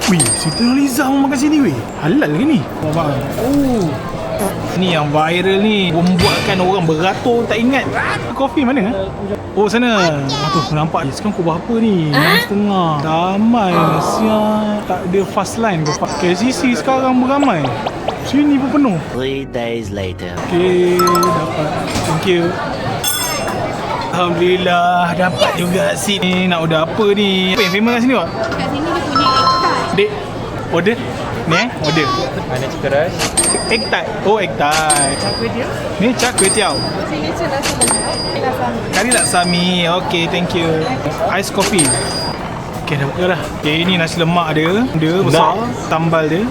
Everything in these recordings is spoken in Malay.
Wih, Siti Nurhaliza mau makan sini weh. Halal ke ni? Oh. Ni yang viral ni, membuatkan orang beratur tak ingat. Kopi mana? Oh sana. Tu nampak sekarang pukul berapa ni? 6.30. Ramai siap. Tak ada fast line ke? KCC sekarang beramai. Sini pun penuh. 3 days later. Okay, dapat. Thank you. Alhamdulillah dapat juga sini. Nak order apa ni? Apa yang famous kat sini Wak? Kat sini dia punya egg tart. Dek, order? Ni order. Ada chicken rice. Egg tart. Oh, egg tart. Char kway teow. Ni char kway teow. Signature rasa lemak. Rasa Kari laksami. Okay, thank you. Ice coffee. Okay, dah buka dah. Okay, ni nasi lemak dia. Dia besar. Sambal dia.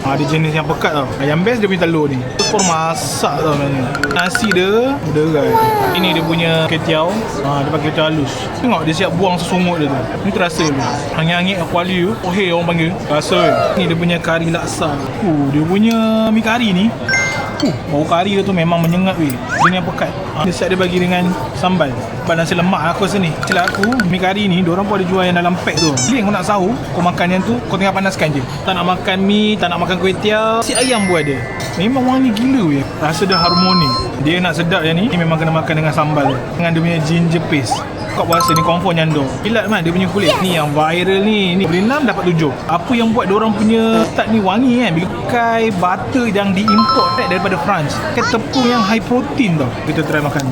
Ada jenis yang pekat tau. Yang best dia punya telur ni. Terus pun masak tau sebenarnya. Nasi dia derai. Ini dia punya ketiau. Dia pakai ketiau halus. Tengok dia siap buang sesungut dia tu. Ni terasa dia. Angin-angin kuali tu. Oh hey orang panggil. Rasa ni dia punya kari laksa. Dia punya mi kari ni. Bau kari dia tu memang menyengat weh. Dia ni yang pekat. Dia siap dia bagi dengan sambal. Sambal nasi lemak aku rasa ni. Macam aku, mi kari ni, diorang pun ada jual yang dalam pack tu. Jadi kau nak sahur, kau makan yang tu, kau tinggal panaskan je. Tak nak makan mi, tak nak makan kuih tiaw. Si ayam pun ada. Memang wangi gila weh. Rasa dia harmoni. Dia nak sedap yang ni memang kena makan dengan sambal. Dengan dia punya ginger paste. Kau puasa ni confirm nyandor. Kilat man dia punya kulit. Ni yang viral ni. Ni beri 6 dapat 7. Apa yang buat diorang punya tart ni wangi kan? Pakai butter yang diimport daripada France. Pakai tepung yang high protein tau. Kita try makan.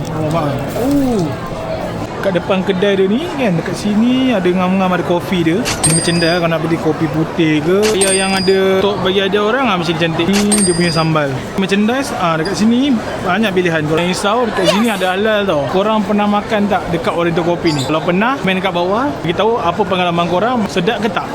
Kat depan kedai dia ni kan, dekat sini ada ngam-ngam ada kopi dia. Ni merchandise kalau nak beli kopi putih ke. Yang ada tok bagi ada orang macam cantik. Ni dia punya sambal. Merchandise dekat sini banyak pilihan. Korang risau dekat sini ada halal tau. Korang pernah makan tak dekat Oriental Kopi ni? Kalau pernah, main dekat bawah. Beritahu apa pengalaman korang, sedap ke tak?